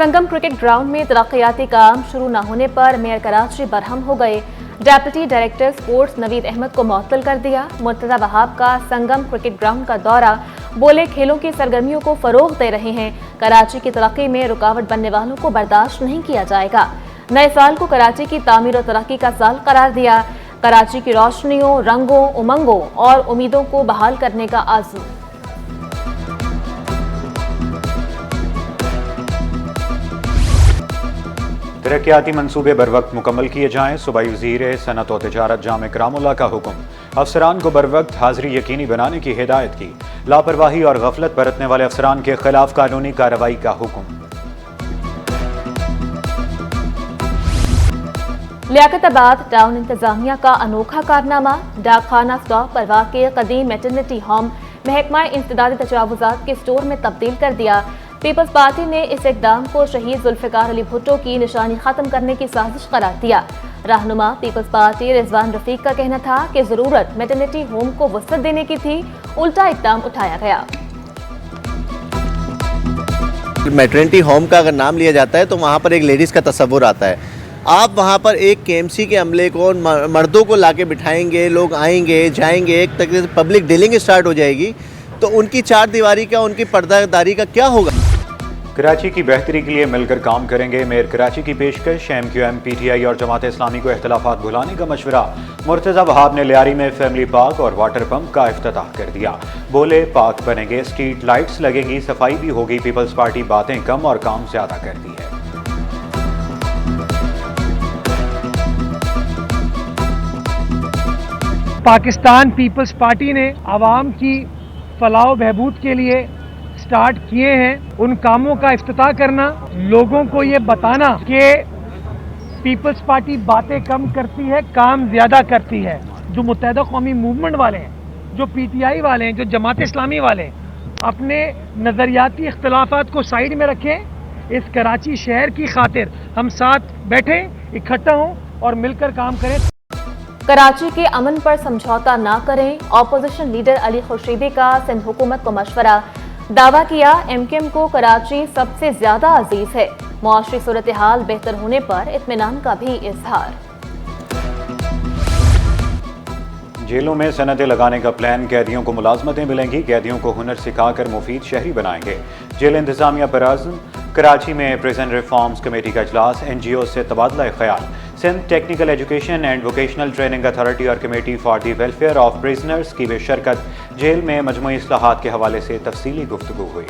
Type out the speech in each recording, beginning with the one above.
संगम cricket ground में तरक्याती काम शुरू न होने पर मेयर कराची बरहम हो गए। Deputy director sports Naveed Ahmed को मुअत्तल कर दिया। मुर्तजा वहाब का संगम क्रिकेट ग्राउंड का दौरा, बोले खेलों की सरगर्मियों को फरोग दे रहे हैं। कराची की तरक्की में रुकावट बनने वालों को बर्दाश्त नहीं किया जाएगा। नए साल को कराची की तामीर और तरक्की का साल करार दिया। कराची की रोशनियों, रंगों, उमंगों और उम्मीदों को बहाल करने का आज़ू। तरक्याती मंसूबे बर वक्त मुकम्मल किए जाएं। सूबाई वज़ीर सनअत व तिजारत जाम इकरामुल्लाह का हुक्म। अफसरान को बर वक्त हाजिरी यकीनी बनाने की हिदायत की। लापरवाही और गफलत बरतने वाले अफसरान के खिलाफ कानूनी कार्रवाई का हुक्म। लियाकताबाद टाउन इंतजामिया का अनोखा कारनामा, डाकखाना स्टॉप पर वाक़ कदीम मैटरनिटी होम महकमा इंसदादी तजावुज़ात के स्टोर में तब्दील कर दिया। पीपल्स पार्टी ने इस इक़दाम को शहीद जुल्फ़िकार अली भुट्टो की निशानी खत्म करने की साजिश करार दिया। रहनुमा पीपल्स पार्टी रिजवान रफीक का कहना था कि जरूरत मैटरनिटी होम को वसअत देने की थी, उल्टा इक़दाम उठाया गया। मैटरनिटी होम का अगर नाम लिया जाता है तो वहाँ पर एक लेडीज़ का तस्वुर आता है। आप वहाँ पर एक केएमसी के अमले को, मर्दों को लाके बिठाएंगे, लोग आएंगे जाएंगे, एक तक पब्लिक डीलिंग स्टार्ट हो जाएगी, तो उनकी चार दीवारी का, उनकी पर्दादारी का क्या होगा। कराची की बेहतरी के लिए मिलकर काम करेंगे। मेयर कराची की पेशकश। MQM, PTI और जमात इस्लामी को इख्तलाफात भुलाने का मशवरा। मुर्तजा वहाब ने लियारी में फैमिली पार्क और वाटर पंप का इफ्तिताह कर दिया। बोले पार्क बनेंगे, स्ट्रीट लाइट्स लगेंगी, सफाई भी होगी। पीपल्स पार्टी बातें कम और काम ज्यादा करती है। पाकिस्तान पीपल्स पार्टी ने आवाम की फलाह बहबूद के लिए स्टार्ट किए हैं उन कामों का इफ्तिताह करना, लोगों को ये बताना कि पीपल्स पार्टी बातें कम करती है, काम ज़्यादा करती है। जो मुत्तहिदा कौमी मूवमेंट वाले हैं, जो PTI वाले हैं, जो जमात इस्लामी वाले हैं, अपने नज़रियाती इख्तिलाफात को साइड में रखें। इस कराची शहर की खातिर हम साथ बैठें, इकट्ठा हों और मिलकर काम करें। कराची के अमन पर समझौता ना करें, ऑपोजिशन लीडर अली खुर्शीदी का सिंध हुकूमत को मशवरा। दावा किया MQM को कराची सबसे ज्यादा अजीज है। मुआशरी सूरत हाल बेहतर होने पर इत्मीनान का भी इजहार। जेलों में सनतें लगाने का प्लान, कैदियों को मुलाजमतें मिलेंगी, कैदियों को हुनर सिखाकर मुफीद शहरी बनाएंगे। जेल इंतजामिया पर आज़म। कराची में प्रिजन रिफॉर्म्स कमेटी का इजलास, NGO से तबादला ख्याल। Sindh technical education and vocational training authority और committee for the welfare of prisoners की बेशरकत। जेल में मजमूई इस्लाहात के हवाले से तफसीली गुफ्तगू हुई।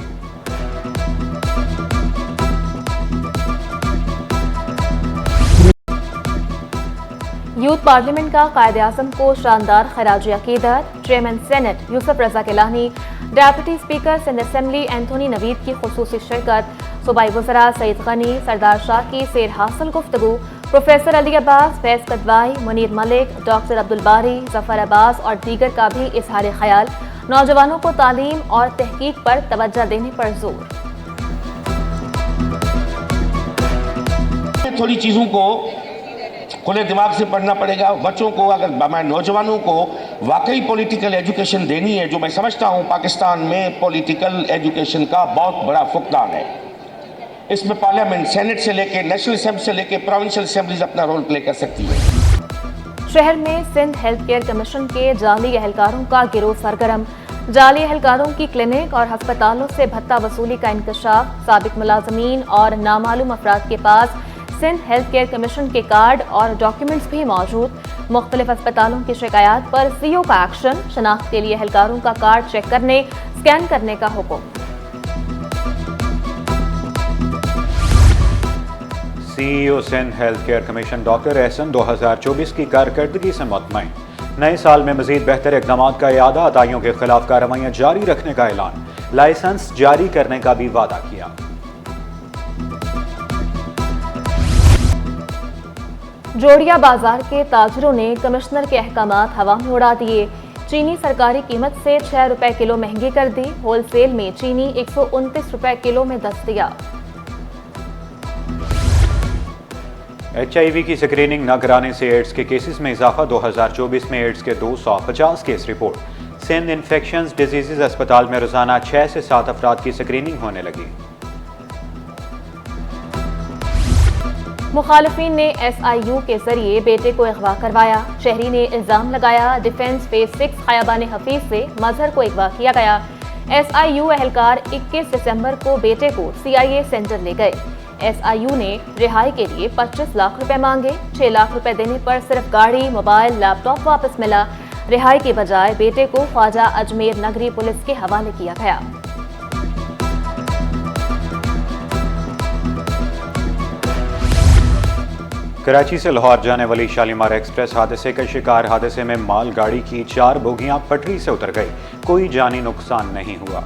यूथ पार्लियामेंट का कायद-ए-आज़म को शानदार खराज अकीदत। Chairman senate Yousuf Raza Gilani, deputy speaker Sindh assembly Anthony Naveed की खुसूसी शिरकत। सूबाई वज़रा सईद गनी, सरदार शाह की सेर हासिल गुफ्तगू। प्रोफेसर अली अब्बास, फैज कदवाई, मुनीर मलिक, डॉक्टर अब्दुल बारी, जफर अब्बास और दीगर का भी इजहार ख्याल। नौजवानों को तालीम और तहकीक पर तवज्जो देने पर जोर। थोड़ी चीज़ों को खुले दिमाग से पढ़ना पड़ेगा। बच्चों को, अगर नौजवानों को वाकई पॉलिटिकल एजुकेशन देनी है, जो मैं समझता हूँ पाकिस्तान में पॉलिटिकल एजुकेशन का बहुत बड़ा फुकदान है। इसमें पार्लियामेंट, सेनेट से लेके नेशनल असेंबली से लेके प्रोविंशियल असेंबलीज अपना रोल प्ले कर सकती है। शहर में सिंध हेल्थ केयर कमीशन के जाली एहलकारों का गिरोह सरगर्म। जाली एहलकारों की क्लिनिक और हस्पतालों से भत्ता वसूली का इंकशाफ। साबिक मुलाजमीन और नामालूम अफराद के पास सिंध हेल्थ केयर कमीशन के कार्ड और डॉक्यूमेंट्स भी मौजूद। मुख्तलिफ अस्पतालों की शिकायत पर CO का एक्शन। शनाख्त के लिए एहलकारों का कार्ड चेक करने, स्कैन करने का हुक्म। CEO Sindh health care commission doctor Ahsan 2024 की कारकर्दगी से मुतमईन। नए साल में मजीद बेहतर इक़दाम का इरादा। अदाइयों के खिलाफ कार्रवाइयाँ जारी रखने का ऐलान। लाइसेंस जारी करने का भी वादा किया। जोड़िया बाजार के ताजरों ने कमिश्नर के अहकामात हवा में उड़ा दिए। चीनी सरकारी कीमत से 6 रुपए किलो महंगी कर दी। होलसेल में चीनी 129 रुपए किलो में दस्तयाब। HIV की स्क्रीनिंग न कराने से एड्स के केसेस में इजाफा। 2024 में एड्स के 250 case report. Sindh infections disease अस्पताल में रोजाना 6 से 7 अफराद की स्क्रीनिंग होने लगी। मुखालिफिन ने SIU के जरिए बेटे को अगवा करवाया। शहरी ने इल्जाम लगाया डिफेंस फेज 6 खयाबान हफीज से मजहर को अगवा किया गया। SIU एहलकार 21 दिसंबर को बेटे को CIA सेंटर ले गए। SIU ने रिहाई के लिए 25 लाख रुपए मांगे। 6 लाख रुपए देने पर सिर्फ गाड़ी, मोबाइल, लैपटॉप वापस मिला। रिहाई के बजाय बेटे को ख्वाजा अजमेर नगरी पुलिस के हवाले किया गया। कराची से लाहौर जाने वाली शालीमार एक्सप्रेस हादसे का शिकार। हादसे में माल गाड़ी की 4 बोगियां पटरी से उतर गई। कोई जानी नुकसान नहीं हुआ।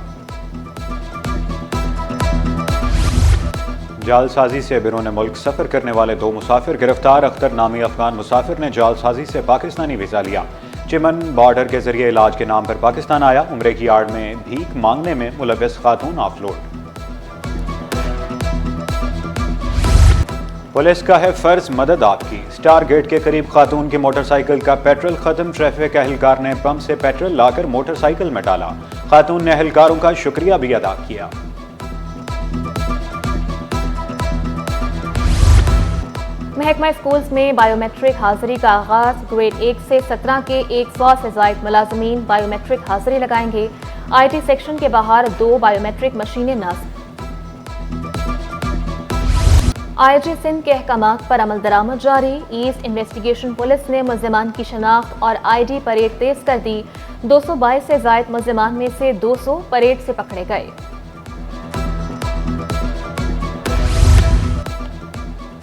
जालसाजी से बैरून मुल्क सफर करने वाले 2 मुसाफिर गिरफ्तार। अख्तर नामी अफगान मुसाफिर ने जालसाजी से पाकिस्तानी वीजा लिया। चिमन बॉर्डर के जरिए इलाज के नाम पर पाकिस्तान आया। उम्रे की आड़ में भीख मांगने में मुलव्वस खातून ऑफलोड। पुलिस का है फर्ज मदद आपकी। स्टार गेट के करीब खातून की मोटरसाइकिल का पेट्रोल खत्म। ट्रैफिक एहलकार ने पंप से पेट्रोल लाकर मोटरसाइकिल में डाला। खातून ने एहलकारों का शुक्रिया भी अदा किया। महकमा स्कूल्स में बायोमेट्रिक हाजिरी का आगाज। ग्रेड 1 से 17 के 100 से जायद मुलाजमीन बायोमेट्रिक हाजिरी लगाएंगे। IT सेक्शन के बाहर 2 बायोमेट्रिक मशीनें नस्ब। IG सिंध के अहकामात पर अमल दरामद जारी। ईस्ट इन्वेस्टिगेशन पुलिस ने मुल्जिमान की शनाख्त और ID परेड तेज कर दी। 222 से जायद मुल्जिमान में से 200 परेड से पकड़े गए।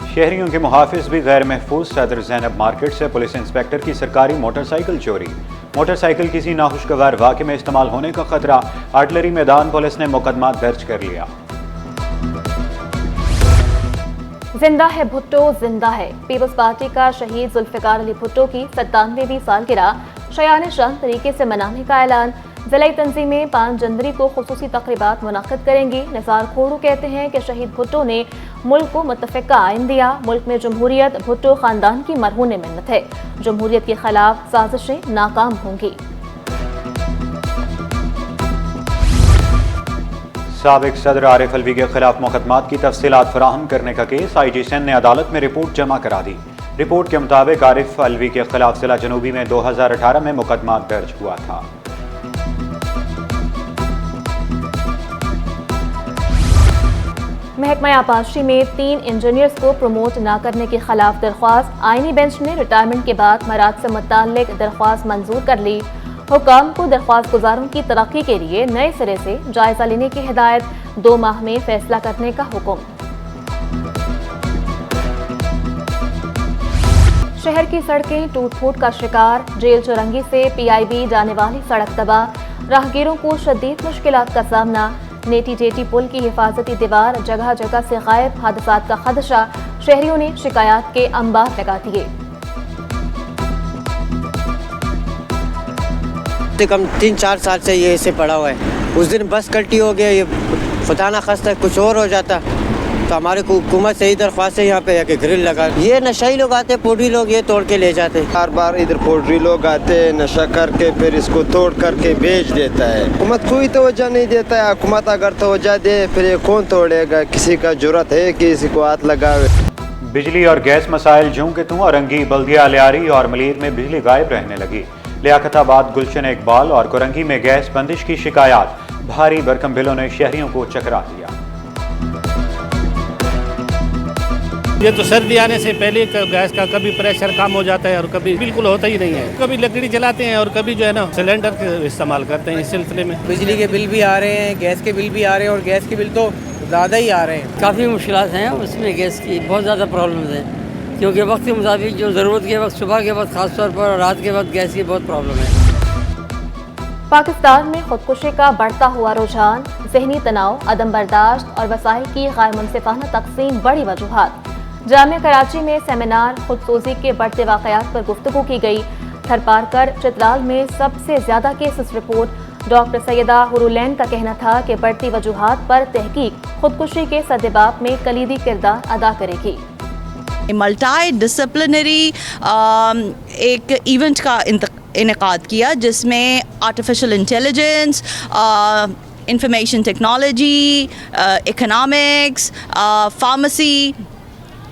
शहरियों के मुहाफिज भी गैर महफूज। सदर ज़ैनब मार्केट से पुलिस इंस्पेक्टर की सरकारी मोटरसाइकिल चोरी। मोटरसाइकिल किसी नाखुशगवार वाक़े में इस्तेमाल होने का खतरा। आर्टिलरी मैदान पुलिस ने मुकदमा दर्ज कर लिया। जिंदा है भुट्टो जिंदा है। पीपल्स पार्टी का शहीद जुल्फिकार अली भुट्टो की 97वीं सालगिरह शयान शान तरीके से मनाने का ऐलान। ज़िला तंजीमें 5 जनवरी को खुसूसी तकरीबात मुनक़्क़िद करेंगी। निसार खोड़ू कहते हैं कि शहीद भुट्टो ने मुल्क को मुत्तफ़िक़ा आइन दिया। मुल्क में जमहूरियत भुट्टो ख़ानदान की मरहून मिन्नत है। जमहूरियत के खिलाफ साजिशें नाकाम होंगी। साबिक सदर आरिफ अलवी के खिलाफ मुकदमात की तफसीलात फराहम करने का केस। IG सिंध ने अदालत में रिपोर्ट जमा करा दी। रिपोर्ट के मुताबिक आरिफ अलवी के खिलाफ जिला जनूबी में 2018 में मुकदमा दर्ज हुआ था। महकमा आपाशी में 3 इंजीनियर्स को प्रमोट न करने के खिलाफ दरख्वास्त। आईनी बेंच ने रिटायरमेंट के बाद मराद से मुताल्लिक दरख्वास्त मंजूर कर ली। हुकाम को दरख्वास्त गुजारों की तरक्की के लिए नए सिरे से जायजा लेने की हिदायत। 2 माह में फैसला करने का हुक्म। शहर की सड़कें टूट फूट का शिकार। जेल चौरंगी से PIB जाने वाली सड़क तबाह। राहगीरों को शदीद मुश्किलात का सामना। नेटी जेटी पुल की हिफाजती दीवार जगह जगह से गायब। हादसात का खदशा। शहरियों ने शिकायत के अंबार लगा दिए। कम 3-4 साल से ये ऐसे पड़ा हुआ है। उस दिन बस कल्टी हो गया, ये खुदा ना खास्ता कुछ और हो जाता तो हमारे को हुकूमत से ही दरख्वास्त है यहाँ पे कि ग्रिल लगा। ये नशाई लोग आते, पोटरी लोग ये तोड़ के ले जाते। बार बार इधर पोटरी लोग आते नशा करके फिर इसको तोड़ करके बेच देता है। हुकूमत कोई तवज्जो नहीं देता है। हुकूमत अगर तवज्जो दे फिर ये कौन तोड़ेगा। किसी का जुर्रत है कि किसी को हाथ लगावे। बिजली और गैस मसाइल जूं के तूं। औरंगी, बल्दिया, लियारी और मलीर में बिजली गायब रहने लगी। लियाकताबाद, गुलशन इकबाल और कोरंगी में गैस बंदिश की शिकायत। भारी भरकम बिलों ने शहरियों को चकरा दिया। ये तो सर्दी आने से पहले गैस का कभी प्रेशर कम हो जाता है और कभी बिल्कुल होता ही नहीं है। कभी लकड़ी जलाते हैं और कभी जो है ना सिलेंडर इस्तेमाल करते हैं। इस सिलसिले में बिजली के बिल भी आ रहे हैं, गैस के बिल भी आ रहे हैं और गैस के बिल तो ज़्यादा ही आ रहे हैं। काफ़ी मुश्किलात हैं उसमें, गैस की बहुत ज़्यादा प्रॉब्लम्स हैं क्योंकि वक्त के मुताबिक जो ज़रूरत के वक्त सुबह के वक्त ख़ास तौर पर और रात के वक्त गैस की बहुत प्रॉब्लम है। पाकिस्तान में खुदकुशी का बढ़ता हुआ रुझान। ज़हनी तनाव, अदम बर्दाश्त और वसाइल की गैर मुनसिफाना तकसीम बड़ी वजूहात। जामिया कराची में सेमिनार खुदसोजी के बढ़ते वाक़यात पर गुफ्तगू की गई। थरपारकर चित्राल में सबसे ज़्यादा केसेस रिपोर्ट। डॉक्टर सैयदा हुरुलैन का कहना था कि बढ़ती वजूहात पर तहकीक खुदकुशी के सद्देबाप में कलीदी किरदार अदा करेगी। मल्टी डिसिप्लिनरी एक इवेंट का इनेकाद किया जिसमें artificial intelligence, information technology, economics, pharmacy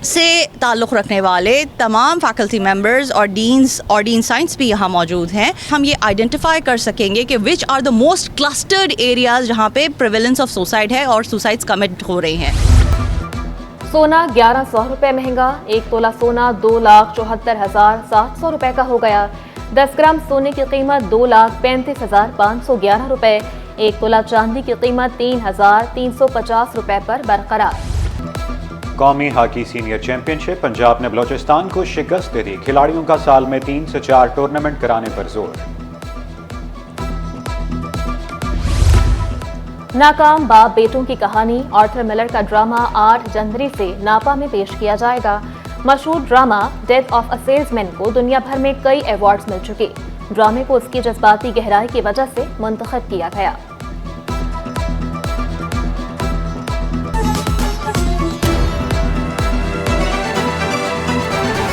سے تعلق رکھنے والے تمام فیکلٹی ممبرز اور ڈین سائنس بھی یہاں موجود ہیں. ہم یہ آئیڈینٹیفائی کر سکیں گے کہ which are the most clustered areas جہاں پہ پریویلنس آف سوسائڈ ہے اور سوسائڈز کمٹ ہو رہی ہیں. سونا 1100 روپے مہنگا. 1 تولہ سونا 2,74,700 روپے کا ہو گیا. 10 گرام سونے کی قیمت 2,35,511 روپے. 1 تولہ چاندی کی قیمت 3,350 روپے پر برقرار. قومی ہاکی سینئر چیمپئن شپ پنجاب نے بلوچستان کو شکست دے دی. کھلاڑیوں کا سال میں 3 سے 4 ٹورنامنٹ کرانے پر زور. ناکام باپ بیٹوں کی کہانی آرتھر ملر کا ڈرامہ 8 جنوری سے ناپا میں پیش کیا جائے گا. مشہور ڈرامہ death of a salesman کو دنیا بھر میں کئی ایوارڈز مل چکے. ڈرامے کو اس کی جذباتی گہرائی کی وجہ سے منتخب کیا گیا.